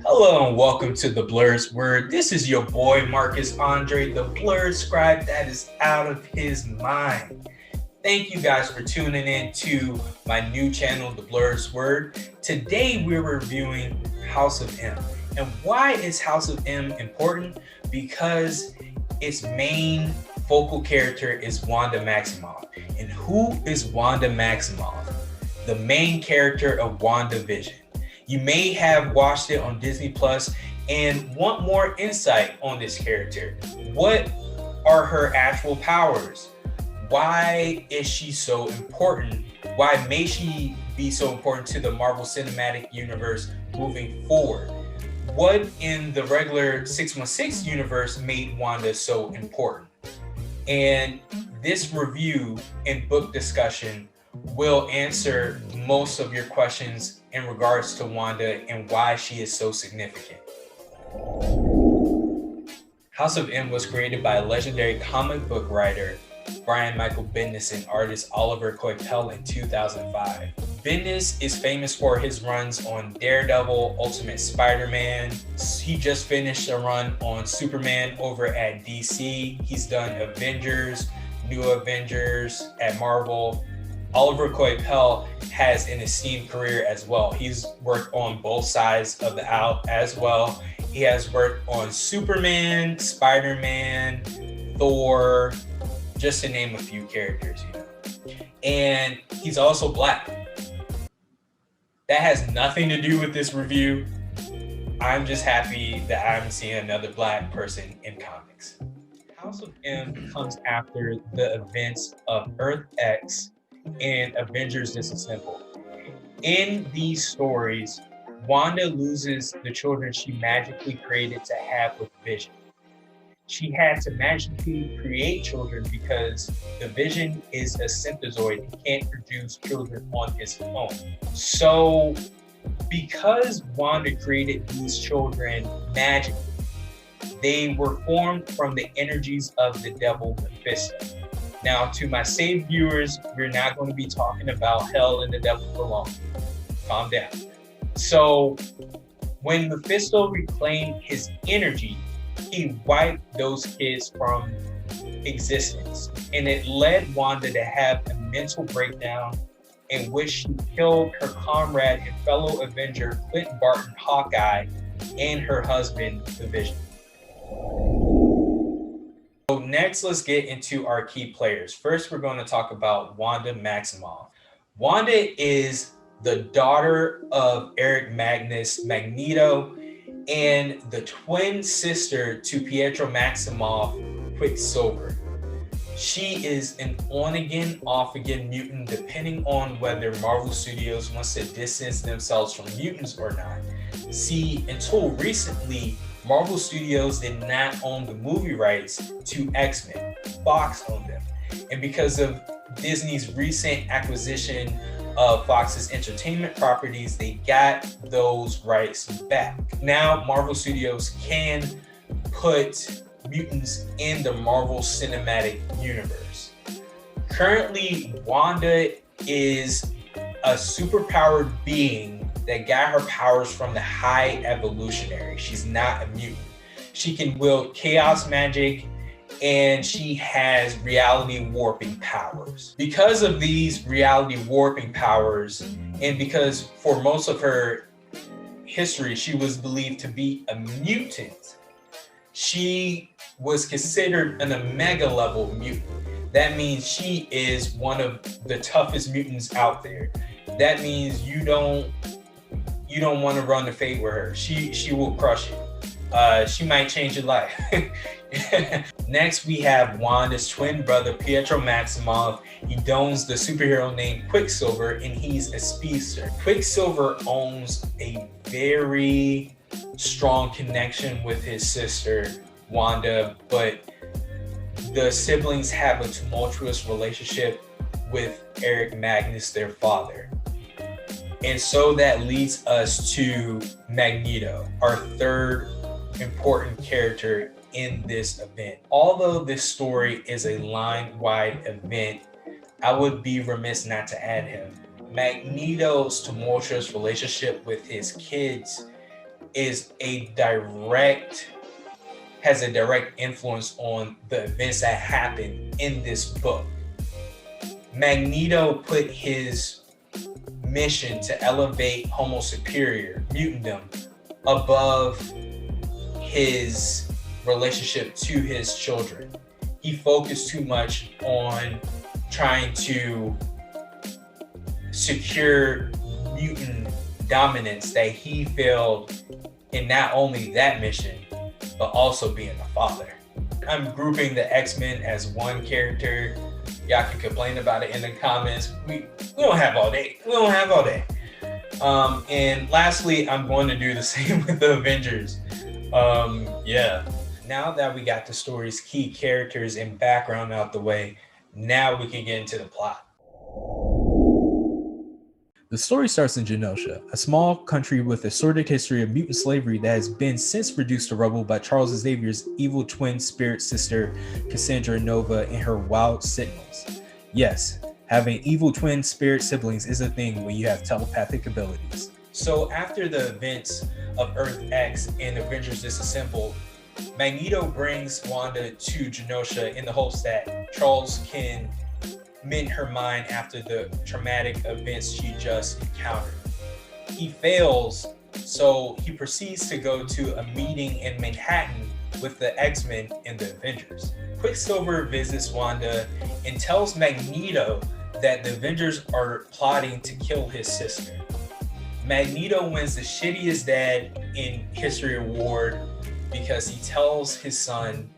Hello and welcome to the Blerd's Word. This is your boy Marcus Andre, the Blerd scribe that is out of his mind. Thank you guys for tuning in to my new channel, the Blerd's Word. Today we're reviewing House of M. And why is House of M important? Because its main focal character is Wanda Maximoff. And who is Wanda Maximoff? The main character of WandaVision. You may have watched it on Disney Plus and want more insight on this character. What are her actual powers? Why is she so important? Why may she be so important to the Marvel Cinematic Universe moving forward? What in the regular 616 universe made Wanda so important? And this review and book discussion will answer most of your questions in regards to Wanda and why she is so significant. House of M was created by legendary comic book writer Brian Michael Bendis and artist Oliver Coipel in 2005. Bendis is famous for his runs on Daredevil, Ultimate Spider-Man. He just finished a run on Superman over at DC. He's done Avengers, New Avengers at Marvel. Oliver Coipel has an esteemed career as well. He's worked on both sides of the aisle as well. He has worked on Superman, Spider-Man, Thor, just to name a few characters, And he's also Black. That has nothing to do with this review. I'm just happy that I'm seeing another Black person in comics. House of M comes after the events of Earth X and Avengers Disassembled. In these stories, Wanda loses the children she magically created to have with Vision. She had to magically create children because the Vision is a synthezoid and can't produce children on his own. So because Wanda created these children magically, they were formed from the energies of the devil Mephisto. Now, to my saved viewers, we're not going to be talking about hell and the devil for long. Calm down. So, when Mephisto reclaimed his energy, he wiped those kids from existence. And it led Wanda to have a mental breakdown in which she killed her comrade and fellow Avenger, Clint Barton Hawkeye, and her husband, the Vision. So next, let's get into our key players. First, we're going to talk about Wanda Maximoff. Wanda is the daughter of Eric Magnus Magneto and the twin sister to Pietro Maximoff, Quicksilver. She is an on-again, off-again mutant, depending on whether Marvel Studios wants to distance themselves from mutants or not. See, until recently, Marvel Studios did not own the movie rights to X-Men. Fox owned them. And because of Disney's recent acquisition of Fox's entertainment properties, they got those rights back. Now, Marvel Studios can put mutants in the Marvel Cinematic Universe. Currently, Wanda is a superpowered being that got her powers from the High Evolutionary. She's not a mutant. She can wield chaos magic, and she has reality warping powers. Because of these reality warping powers, and because for most of her history, she was believed to be a mutant, she was considered an Omega level mutant. That means she is one of the toughest mutants out there. That means you don't want to run the fate with her. She will crush you. She might change your life. Next, we have Wanda's twin brother, Pietro Maximoff. He dons the superhero name Quicksilver, and he's a speedster. Quicksilver owns a very strong connection with his sister, Wanda, but the siblings have a tumultuous relationship with Eric Magnus, their father. And so that leads us to Magneto, our third important character in this event. Although this story is a line-wide event, I would be remiss not to add him. Magneto's tumultuous relationship with his kids has a direct influence on the events that happen in this book. Magneto put his mission to elevate Homo Superior, mutantdom, above his relationship to his children. He focused too much on trying to secure mutant dominance that he failed in not only that mission, but also being a father. I'm grouping the X-Men as one character. Y'all can complain about it in the comments. We don't have all day. And lastly, I'm going to do the same with the Avengers. Now that we got the story's key characters and background out the way, now we can get into the plot. The story starts in Genosha, a small country with a sordid history of mutant slavery that has been since reduced to rubble by Charles Xavier's evil twin spirit sister, Cassandra Nova, and her wild Sentinels. Yes, having evil twin spirit siblings is a thing when you have telepathic abilities. So after the events of Earth X and Avengers Disassembled, Magneto brings Wanda to Genosha in the hopes that Charles can mend her mind after the traumatic events she just encountered. He fails, so he proceeds to go to a meeting in Manhattan with the X-Men and the Avengers. Quicksilver visits Wanda and tells Magneto that the Avengers are plotting to kill his sister. Magneto wins the shittiest dad in history award because he tells his son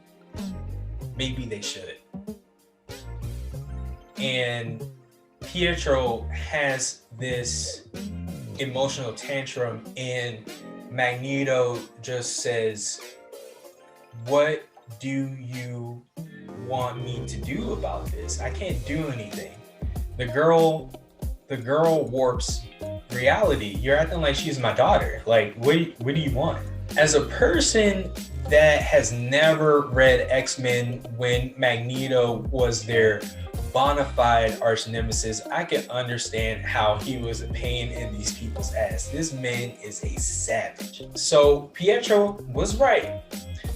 maybe they should. And Pietro has this emotional tantrum and Magneto just says, "What do you want me to do about this? I can't do anything." The girl warps reality. You're acting like she's my daughter. Like, what do you want? As a person that has never read X-Men when Magneto was their bona fide arch nemesis, I can understand how he was a pain in these people's ass. This man is a savage. So Pietro was right.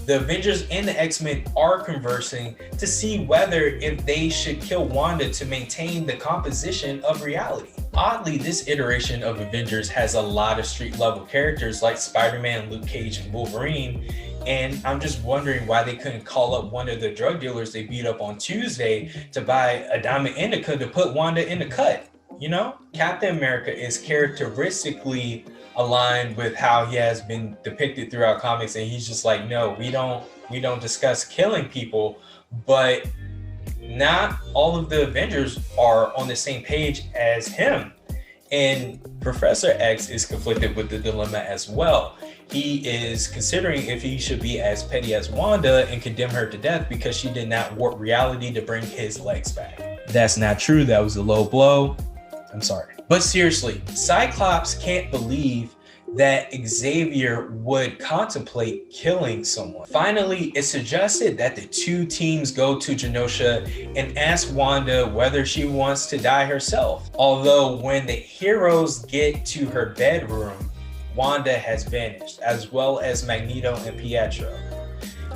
The Avengers and the X-Men are conversing to see whether if they should kill Wanda to maintain the composition of reality. Oddly, this iteration of Avengers has a lot of street level characters like Spider-Man, Luke Cage, and Wolverine. And I'm just wondering why they couldn't call up one of the drug dealers they beat up on Tuesday to buy a diamond indica to put Wanda in the cut, you know? Captain America is characteristically aligned with how he has been depicted throughout comics, and he's just like, no, we don't discuss killing people, but not all of the Avengers are on the same page as him. And Professor X is conflicted with the dilemma as well. He is considering if he should be as petty as Wanda and condemn her to death because she did not warp reality to bring his legs back. That's not true. That was a low blow. I'm sorry. But seriously, Cyclops can't believe that Xavier would contemplate killing someone. Finally, it's suggested that the two teams go to Genosha and ask Wanda whether she wants to die herself. Although when the heroes get to her bedroom, Wanda has vanished, as well as Magneto and Pietro.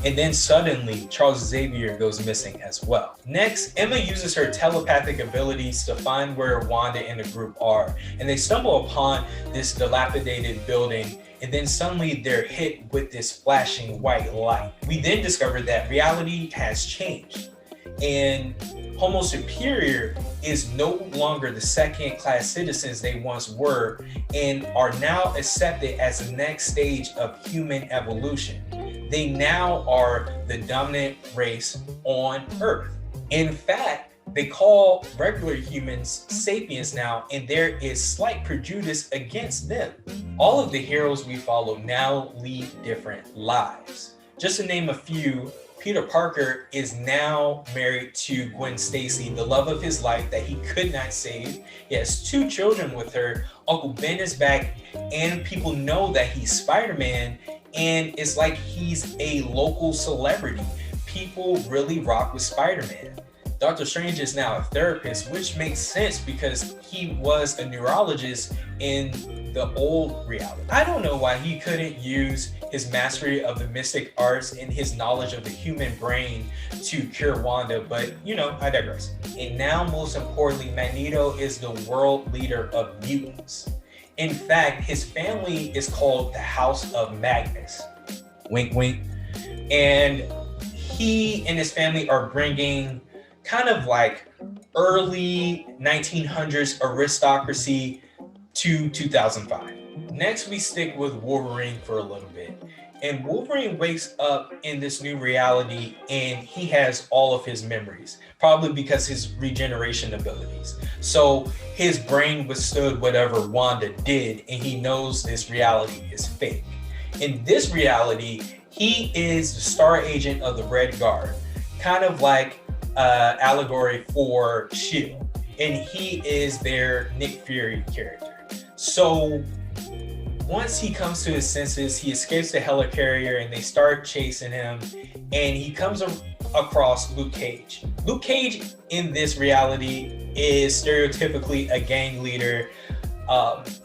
And then suddenly, Charles Xavier goes missing as well. Next, Emma uses her telepathic abilities to find where Wanda and the group are, and they stumble upon this dilapidated building, and then suddenly they're hit with this flashing white light. We then discover that reality has changed, and Homo Superior is no longer the second-class citizens they once were, and are now accepted as the next stage of human evolution. They now are the dominant race on Earth. In fact, they call regular humans sapiens now, and there is slight prejudice against them. All of the heroes we follow now lead different lives. Just to name a few, Peter Parker is now married to Gwen Stacy, the love of his life that he could not save. He has 2 children with her. Uncle Ben is back, and people know that he's Spider-Man, and it's like he's a local celebrity. People really rock with Spider-Man. Doctor Strange is now a therapist, which makes sense because he was a neurologist in the old reality. I don't know why he couldn't use his mastery of the mystic arts and his knowledge of the human brain to cure Wanda, but I digress. And now, most importantly, Magneto is the world leader of mutants. In fact, his family is called the House of Magnus. Wink, wink. And he and his family are bringing kind of like early 1900s aristocracy to 2005. Next, we stick with Wolverine for a little bit. And Wolverine wakes up in this new reality and he has all of his memories, probably because his regeneration abilities. So his brain withstood whatever Wanda did, and he knows this reality is fake. In this reality, he is the star agent of the Red Guard, kind of like allegory for S.H.I.E.L.D. And he is their Nick Fury character. So once he comes to his senses, he escapes the helicarrier and they start chasing him, and he comes across Luke Cage. Luke Cage in this reality is stereotypically a gang leader.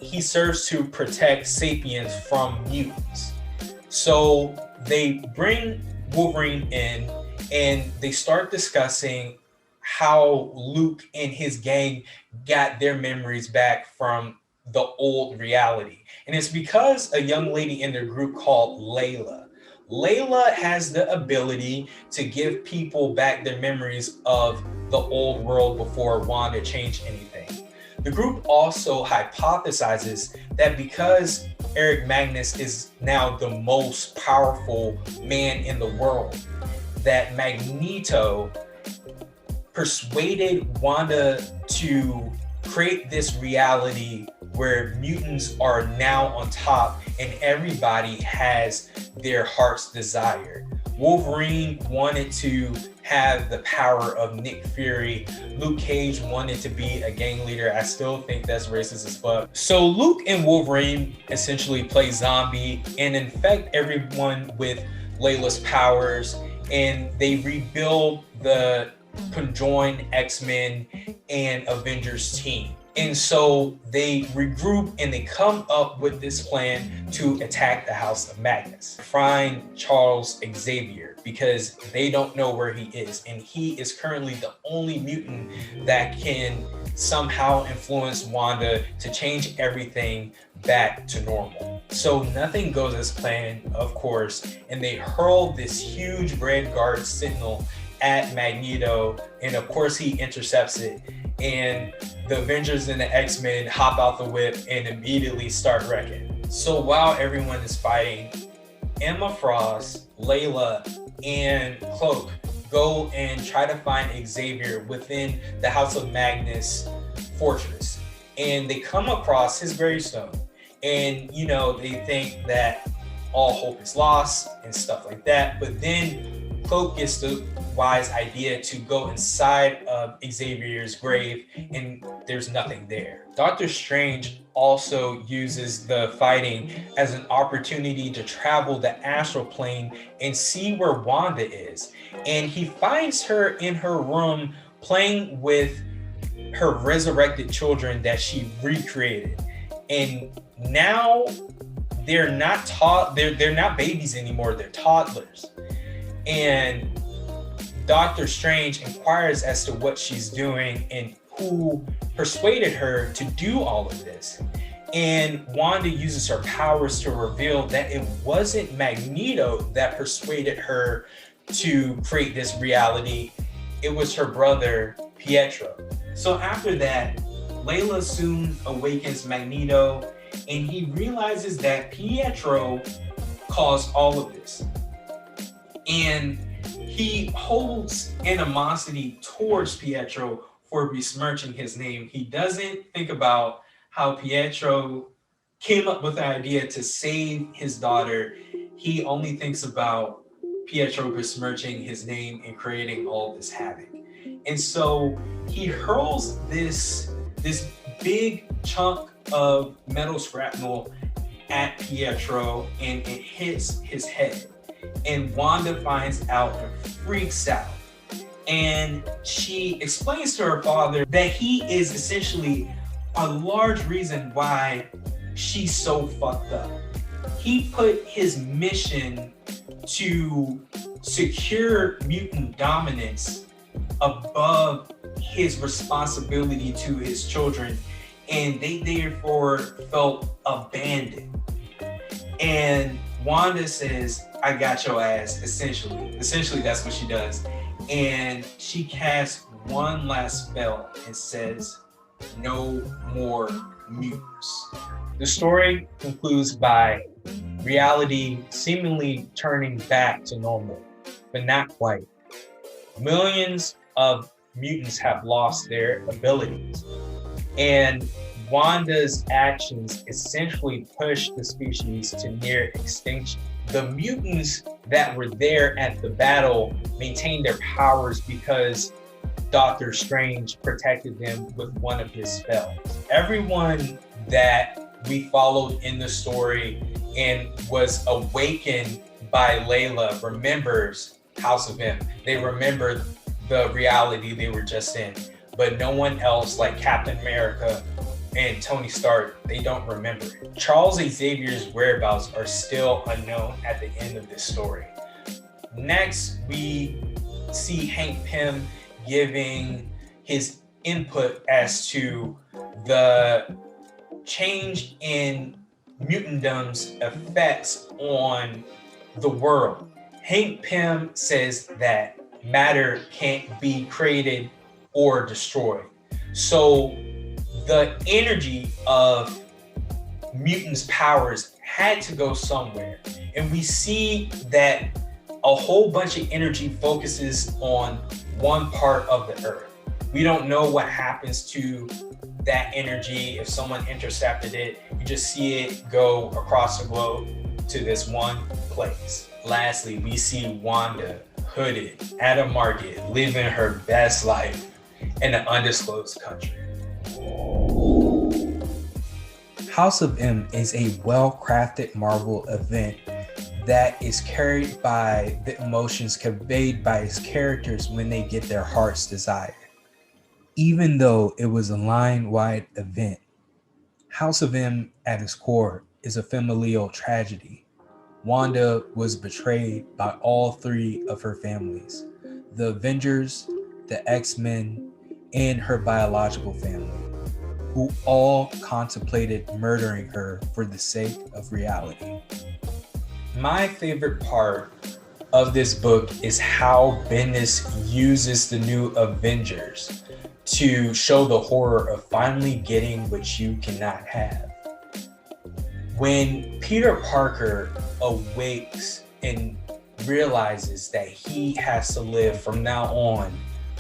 He serves to protect sapiens from mutants. So they bring Wolverine in and they start discussing how Luke and his gang got their memories back from the old reality. And it's because a young lady in their group called Layla has the ability to give people back their memories of the old world before Wanda changed anything. The group also hypothesizes that because Eric Magnus is now the most powerful man in the world, that Magneto persuaded Wanda to create this reality where mutants are now on top and everybody has their heart's desire. Wolverine wanted to have the power of Nick Fury. Luke Cage wanted to be a gang leader. I still think that's racist as fuck. So Luke and Wolverine essentially play zombie and infect everyone with Layla's powers, and they rebuild the conjoined X-Men and Avengers team. And so they regroup and they come up with this plan to attack the House of Magnus, find Charles Xavier, because they don't know where he is. And he is currently the only mutant that can somehow influence Wanda to change everything back to normal. So nothing goes as planned, of course, and they hurl this huge Red Guard Sentinel at Magneto, and of course he intercepts it, and the Avengers and the X-Men hop out the whip and immediately start wrecking. So while everyone is fighting, Emma Frost, Layla, and Cloak go and try to find Xavier within the House of Magnus fortress, and they come across his gravestone, and they think that all hope is lost and stuff like that, but then Cloak gets the wise idea to go inside of Xavier's grave, and there's nothing there. Doctor Strange also uses the fighting as an opportunity to travel the astral plane and see where Wanda is. And he finds her in her room playing with her resurrected children that she recreated. And now they're not they're not babies anymore, they're toddlers. And Doctor Strange inquires as to what she's doing and who persuaded her to do all of this. And Wanda uses her powers to reveal that it wasn't Magneto that persuaded her to create this reality. It was her brother, Pietro. So after that, Layla soon awakens Magneto, and he realizes that Pietro caused all of this. And he holds animosity towards Pietro for besmirching his name. He doesn't think about how Pietro came up with the idea to save his daughter. He only thinks about Pietro besmirching his name and creating all this havoc. And so he hurls this big chunk of metal shrapnel at Pietro, and it hits his head. And Wanda finds out and freaks out. And she explains to her father that he is essentially a large reason why she's so fucked up. He put his mission to secure mutant dominance above his responsibility to his children, and they therefore felt abandoned. And Wanda says, I got your ass, essentially that's what she does. And she casts one last spell and says, no more mutants. The story concludes by reality seemingly turning back to normal, but not quite. Millions of mutants have lost their abilities, and Wanda's actions essentially pushed the species to near extinction. The mutants that were there at the battle maintained their powers because Doctor Strange protected them with one of his spells. Everyone that we followed in the story and was awakened by Layla remembers House of M. They remember the reality they were just in, but no one else, like Captain America and Tony Stark, they don't remember it. Charles Xavier's whereabouts are still unknown at the end of this story. Next, we see Hank Pym giving his input as to the change in mutantdom's effects on the world. Hank Pym says that matter can't be created or destroyed. So the energy of mutants' powers had to go somewhere. And we see that a whole bunch of energy focuses on one part of the earth. We don't know what happens to that energy if someone intercepted it. You just see it go across the globe to this one place. Lastly, we see Wanda hooded at a market, living her best life in an undisclosed country. House of M is a well-crafted Marvel event that is carried by the emotions conveyed by its characters when they get their heart's desire. Even though it was a line-wide event, House of M at its core is a familial tragedy. Wanda was betrayed by all three of her families, the Avengers, the X-Men, and her biological family, who all contemplated murdering her for the sake of reality. My favorite part of this book is how Bendis uses the new Avengers to show the horror of finally getting what you cannot have. When Peter Parker awakes and realizes that he has to live from now on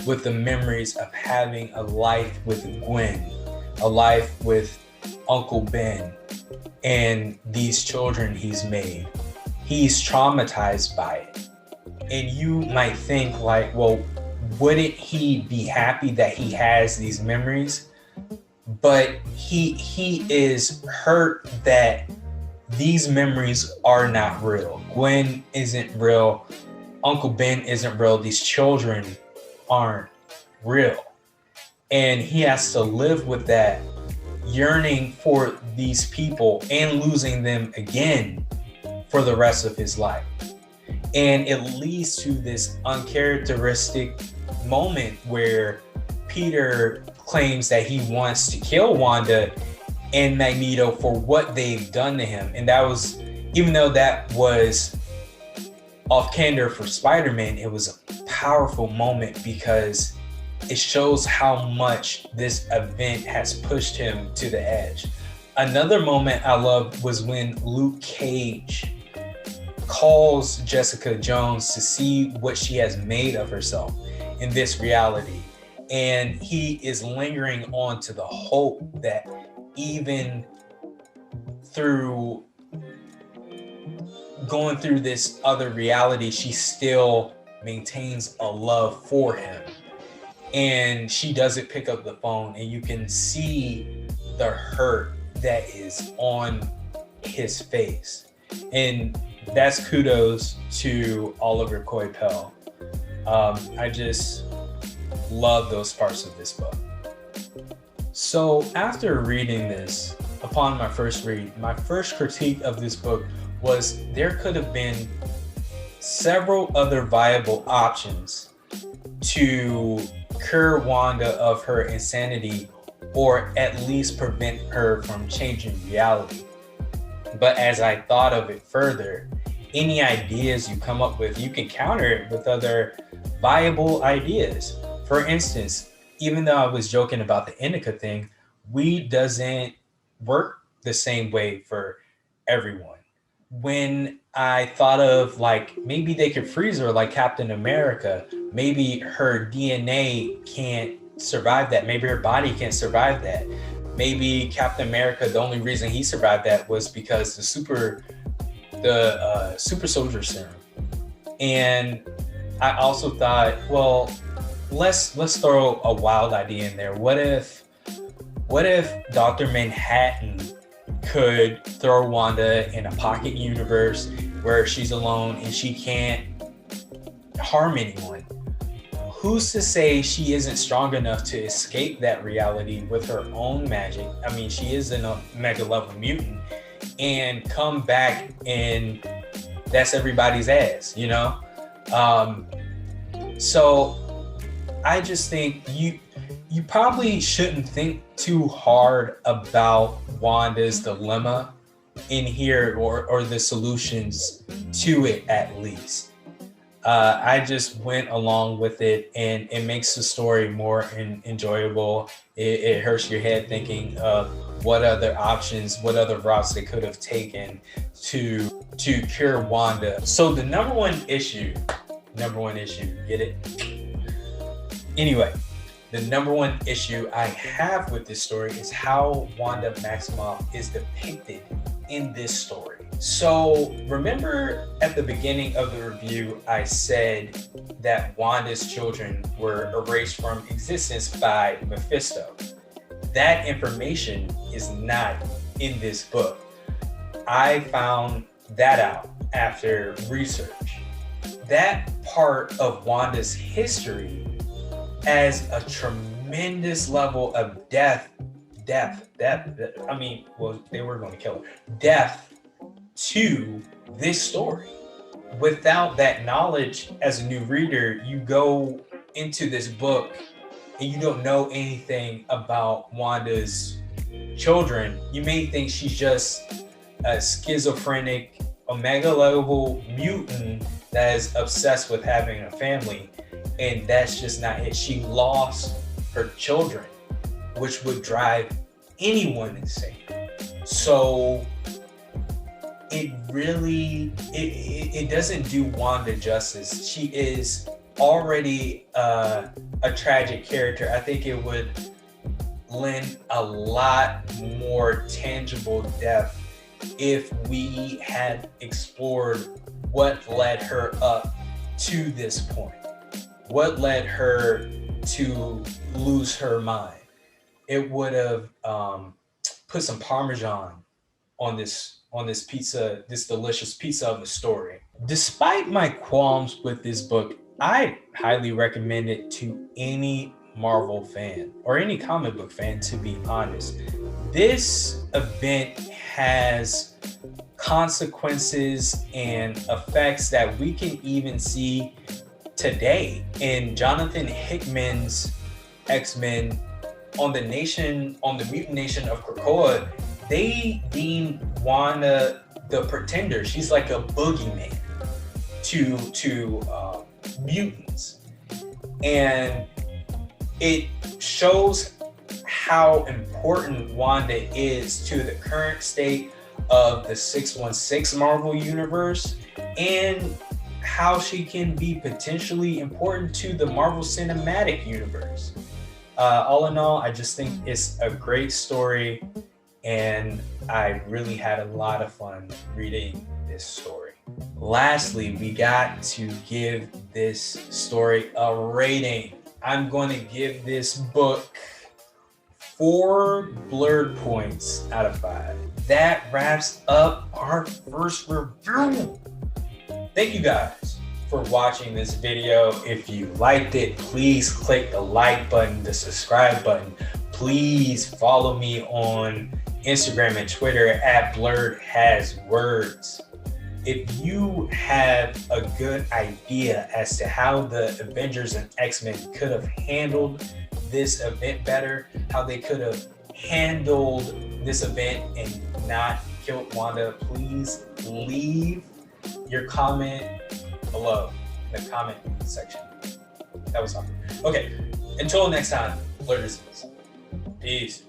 with the memories of having a life with Gwen, a life with Uncle Ben, and these children he's made, he's traumatized by it. And you might think like, well, wouldn't he be happy that he has these memories? But he is hurt that these memories are not real. Gwen isn't real. Uncle Ben isn't real. These children aren't real. And he has to live with that yearning for these people and losing them again for the rest of his life. And it leads to this uncharacteristic moment where Peter claims that he wants to kill Wanda and Magneto for what they've done to him. And that was, even though that was off-candor for Spider-Man, it was a powerful moment because it shows how much this event has pushed him to the edge. Another moment I loved was when Luke Cage calls Jessica Jones to see what she has made of herself in this reality. And he is lingering on to the hope that even through going through this other reality, she still maintains a love for him. And she doesn't pick up the phone, and you can see the hurt that is on his face. And that's kudos to Oliver Coipel. I just love those parts of this book. So after reading this, upon my first read, my first critique of this book was there could have been several other viable options to cure Wanda of her insanity, or at least prevent her from changing reality. But as I thought of it further, any ideas you come up with, you can counter it with other viable ideas. For instance, even though I was joking about the indica thing, weed doesn't work the same way for everyone. When I thought of like maybe they could freeze her like Captain America, maybe her DNA can't survive that, maybe her body can't survive that. Maybe Captain America, the only reason he survived that was because the super soldier serum. And I also thought, well, let's throw a wild idea in there. What if Dr. Manhattan could throw Wanda in a pocket universe where she's alone and she can't harm anyone? Who's to say she isn't strong enough to escape that reality with her own magic? I mean, she is an omega level mutant, and come back and that's everybody's ass, you know? So I just think you probably shouldn't think too hard about Wanda's dilemma in here, or the solutions to it at least. I just went along with it, and it makes the story more enjoyable. It hurts your head thinking of what other options, what other routes they could have taken to cure Wanda. So the number one issue, get it? Anyway, the number one issue I have with this story is how Wanda Maximoff is depicted in this story. So remember at the beginning of the review, I said that Wanda's children were erased from existence by Mephisto. That information is not in this book. I found that out after research. That part of Wanda's history has a tremendous level of death. I mean, well, they were going to kill her. Death to this story. Without that knowledge, as a new reader, you go into this book and you don't know anything about Wanda's children. You may think she's just a schizophrenic omega level mutant that is obsessed with having a family, and that's just not it. She lost her children, which would drive anyone insane. So it really, it doesn't do Wanda justice. She is already a tragic character. I think it would lend a lot more tangible depth if we had explored what led her up to this point. What led her to lose her mind? It would have put some Parmesan on this pizza, this delicious pizza of a story. Despite my qualms with this book, I highly recommend it to any Marvel fan or any comic book fan, to be honest. This event has consequences and effects that we can even see today in Jonathan Hickman's X-Men. On the mutant nation of Krakoa, they deem Wanda the Pretender. She's like a boogeyman to mutants, and it shows how important Wanda is to the current state of the 616 Marvel universe, and how she can be potentially important to the Marvel Cinematic Universe. All in all, I just think it's a great story, and I really had a lot of fun reading this story. Lastly, we got to give this story a rating. I'm going to give this book 4 Blerd points out of 5. That wraps up our first review. Thank you guys for watching this video. If you liked it, please click the like button, the subscribe button. Please follow me on Instagram and Twitter at Blerd Has Words. If you have a good idea as to how the Avengers and X-Men could have handled this event better, how they could have handled this event and not killed Wanda, please leave your comment below in the comment section. That was something. Okay, until next time, Blerd is. Peace.